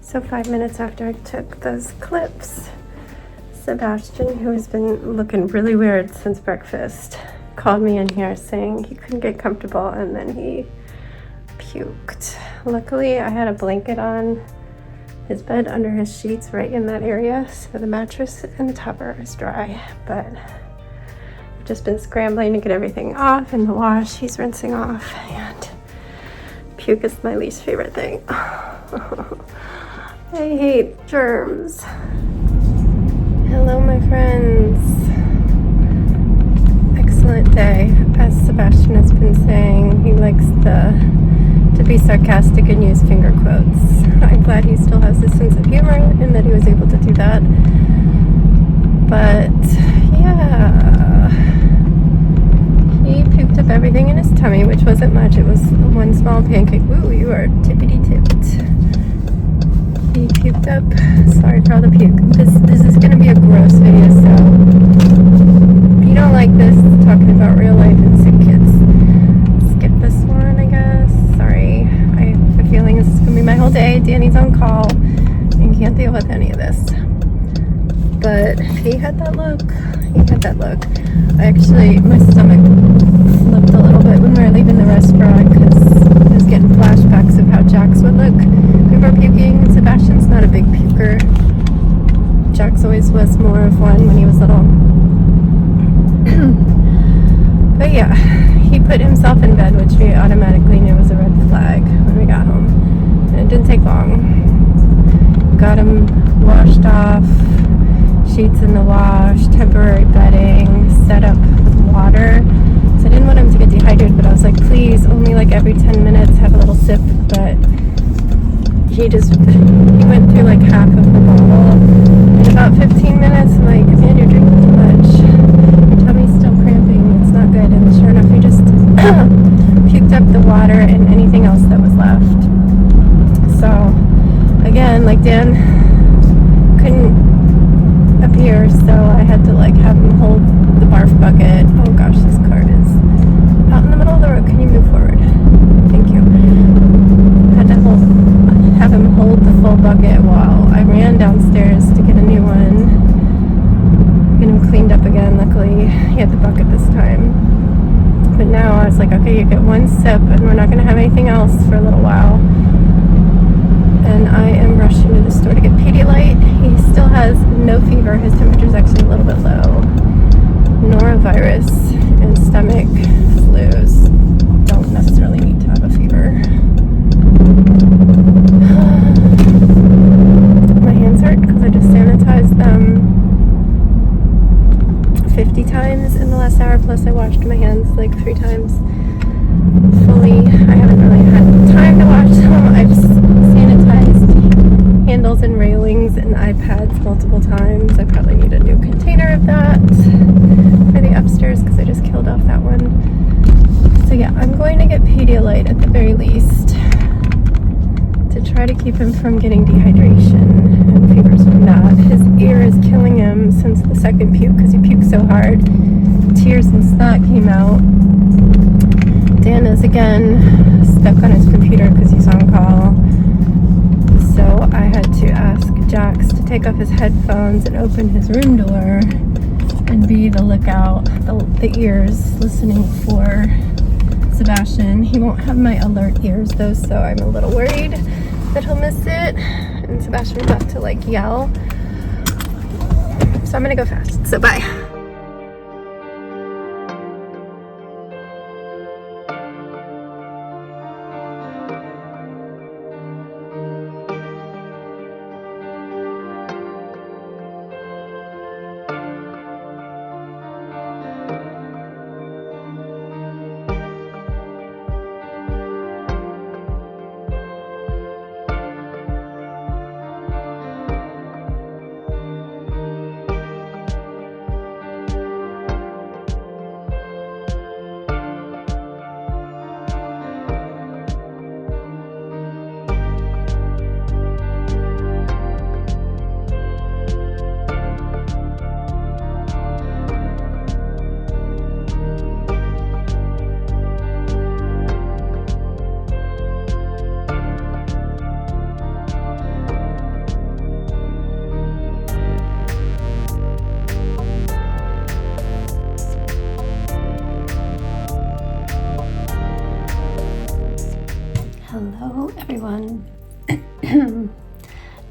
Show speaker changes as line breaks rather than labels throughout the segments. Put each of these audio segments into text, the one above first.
So 5 minutes after I took those clips, Sebastian, who has been looking really weird since breakfast, called me in here saying he couldn't get comfortable and then he puked. Luckily, I had a blanket on his bed under his sheets right in that area, so the mattress and the topper is dry, but I've just been scrambling to get everything off in the wash. He's rinsing off, and puke is my least favorite thing. I hate germs. Hello, my friends. Excellent day. As Sebastian has been saying, he likes to be sarcastic and use finger quotes. I'm glad he still has a sense of humor and that he was able to do that. But yeah, he puked up everything in his tummy, which wasn't much. It was one small pancake. Ooh, you are tippity-tipped. He puked up. Sorry for all the puke. This is going to be a gross video, so if you don't like this, talking about real life and sick kids, skip this one, I guess. Sorry. I have a feeling this is going to be my whole day. Danny's on call and can't deal with any of this. But he had that look. My stomach flipped a little bit when we were leaving the restaurant because I was getting flashbacks of how Jax would look before puking. And Sebastian's not a big puker. Jax always was more of one when he was little. But yeah, he put himself in bed, which we automatically knew was a red flag when we got home. And it didn't take long. Got him washed off, sheets in the wash, temporary bedding, set up with water. So I didn't want him to get dehydrated, but I was like, please, only like every 10 minutes have a little sip. But he went through like half of the bottle in about 15 minutes. I'm like, man, you're drinking too much. Your tummy's still cramping. It's not good. And sure enough, he just puked up the water and anything else that was left. So again, like Dan couldn't appear, so I had to like have him hold the barf bucket. Oh gosh, this cart is out in the middle of the road. Can you move forward? Thank you. Had to have him hold the full bucket while I ran downstairs to get a new one. Get him cleaned up again. Luckily, he had the bucket this time. But now I was like, okay, you get one sip and we're not going to have anything else for a little while. And I am rushing to the store to get Pedialyte. He still has no fever. His temperature's actually a little bit low. Norovirus and stomach flus don't necessarily need to have a fever. My hands hurt because I just sanitized them 50 times in the last hour, plus I washed my hands like 3 times fully. I haven't really had time to wash them. I've sanitized handles and railings and iPads multiple times. I probably need a new container of that for the upstairs because I just killed off that one. So yeah, I'm going to get Pedialyte at the very least to try to keep him from getting dehydration and fevers from that. His ear is killing him since the second puke because he puked so hard. Tears and snot came out. Dan is again stuck on his computer because he's on call. So I had to ask Jax to take off his headphones and open his room door and be the lookout, the ears, listening for Sebastian. He won't have my alert ears though, so I'm a little worried that he'll miss it. And Sebastian's about to like yell. So I'm gonna go fast. So bye.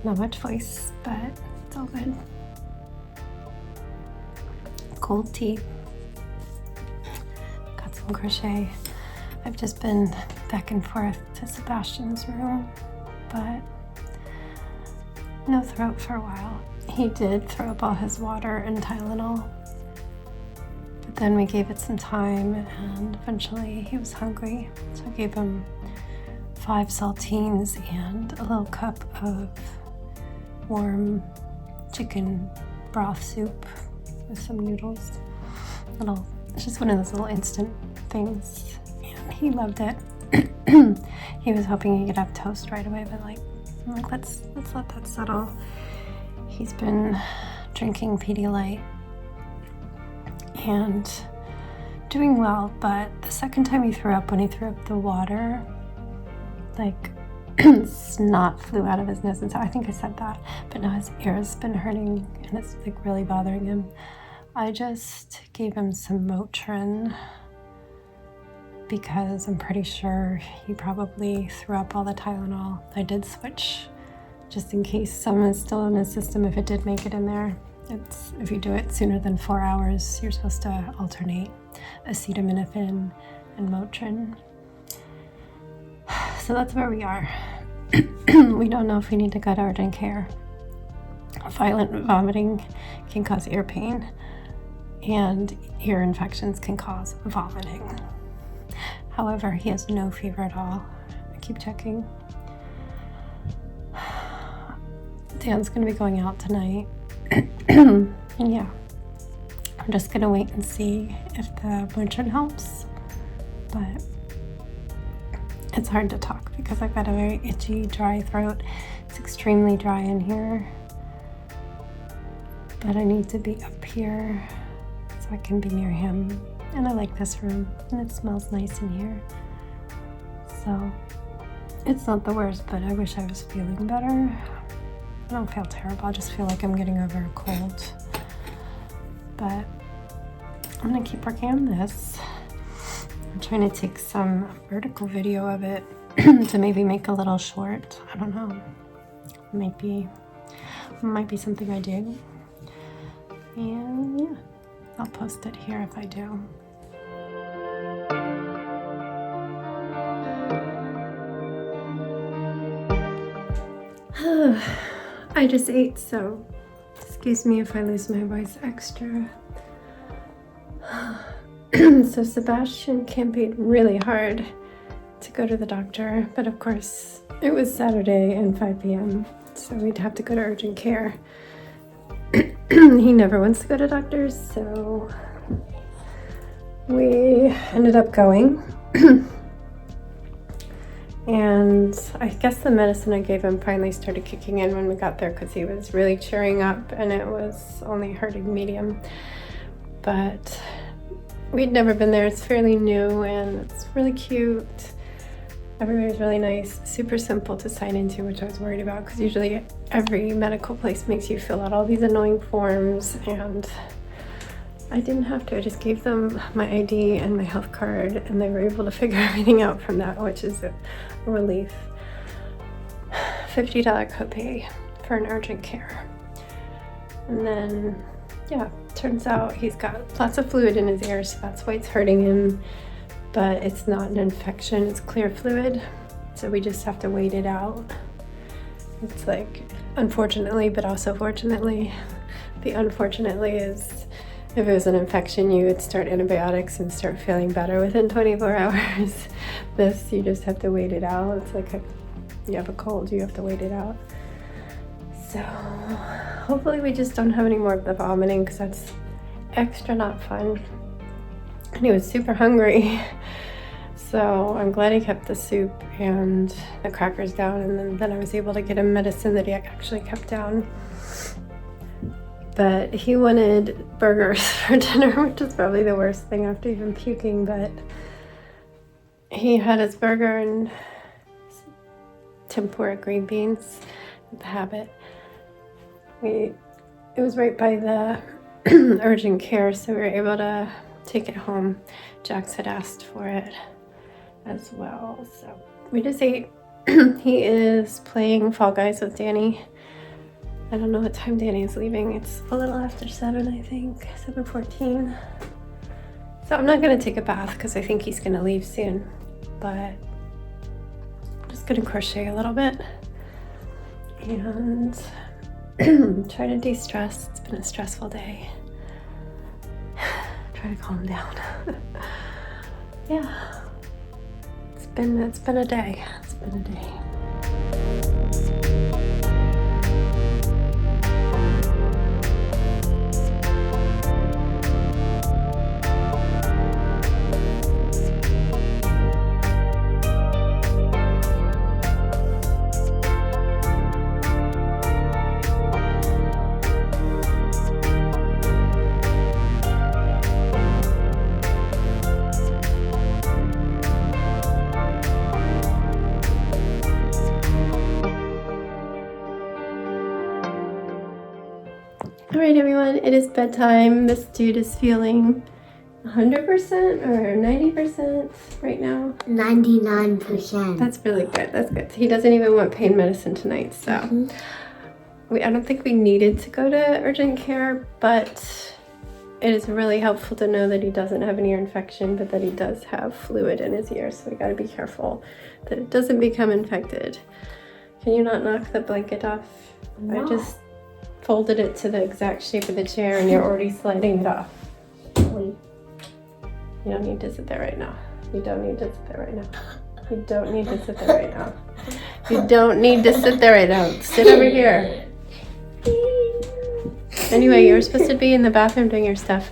not much voice, but it's all good. Cold tea. Got some crochet. I've just been back and forth to Sebastian's room, but no throat for a while. He did throw up all his water and Tylenol, but then we gave it some time and eventually he was hungry. So I gave him 5 saltines and a little cup of warm chicken broth soup with some noodles. It's just one of those little instant things, and he loved it. He was hoping he could have toast right away, but I'm like, let's let that settle. He's been drinking Pedialyte and doing well, but the second time he threw up, when he threw up the water, snot flew out of his nose, and so I think I said that, but now his ear's been hurting and it's really bothering him. I just gave him some Motrin because I'm pretty sure he probably threw up all the Tylenol. I did switch just in case some is still in his system if it did make it in there. If you do it sooner than 4 hours, you're supposed to alternate acetaminophen and Motrin. So that's where we are. We don't know if we need to go to urgent care. Violent vomiting can cause ear pain, and ear infections can cause vomiting. However, he has no fever at all. I keep checking. Dan's gonna be going out tonight. And yeah, I'm just gonna wait and see if the Motrin helps. But it's hard to talk because I've got a very itchy, dry throat. It's extremely dry in here. But I need to be up here so I can be near him. And I like this room, and it smells nice in here. So it's not the worst, but I wish I was feeling better. I don't feel terrible, I just feel like I'm getting over a cold. But I'm gonna keep working on this. I'm trying to take some vertical video of it to maybe make a little short. I don't know. Might be something I do. And yeah, I'll post it here if I do. I just ate, so excuse me if I lose my voice extra. So Sebastian campaigned really hard to go to the doctor, but of course it was Saturday and 5 p.m. so we'd have to go to urgent care. He never wants to go to doctors, so we ended up going. And I guess the medicine I gave him finally started kicking in when we got there because he was really cheering up and it was only hurting medium. But we'd never been there. It's fairly new and it's really cute. Everybody's really nice, super simple to sign into, which I was worried about because usually every medical place makes you fill out all these annoying forms, and I didn't have to. I just gave them my ID and my health card and they were able to figure everything out from that, which is a relief. $50 copay for an urgent care. And then, yeah, turns out he's got lots of fluid in his ear, so that's why it's hurting him. But it's not an infection, it's clear fluid, so we just have to wait it out. It's unfortunately, but also fortunately. The unfortunately is if it was an infection, you would start antibiotics and start feeling better within 24 hours. This, you just have to wait it out. It's like you have a cold, you have to wait it out. So hopefully we just don't have any more of the vomiting because that's extra not fun. And he was super hungry, so I'm glad he kept the soup and the crackers down, and then I was able to get him medicine that he actually kept down. But he wanted burgers for dinner, which is probably the worst thing after even puking, but he had his burger and tempura green beans, the habit. It was right by the urgent care, so we were able to take it home. Jax had asked for it as well, so we just ate. He is playing Fall Guys with Danny. I don't know what time Danny's leaving. It's a little after 7, I think, 7:14. So I'm not gonna take a bath because I think he's gonna leave soon, but I'm just gonna crochet a little bit and try to de-stress. It's been a stressful day. Try to calm down. Yeah, it's been a day. It's been a day. All right, everyone, it is bedtime. This dude is feeling 100% or 90% right now.
99%.
That's really good. That's good. He doesn't even want pain medicine tonight, so I don't think we needed to go to urgent care, but it is really helpful to know that he doesn't have an ear infection, but that he does have fluid in his ear, so we got to be careful that it doesn't become infected. Can you not knock the blanket off?
No.
I just folded it to the exact shape of the chair and you're already sliding it off.
Wait.
You don't need to sit there right now. You don't need to sit there right now. You don't need to sit there right now. You don't need to sit there right now. Sit over here. Anyway, you're supposed to be in the bathroom doing your stuff.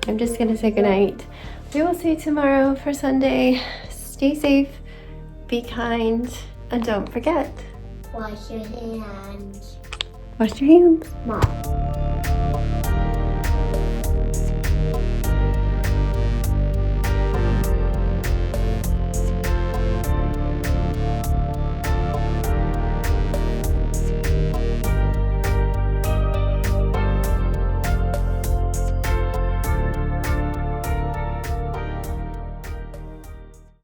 I'm just gonna say goodnight. We will see you tomorrow for Sunday. Stay safe, be kind, and don't forget.
Wash your hands.
Wash your hands.
Mom.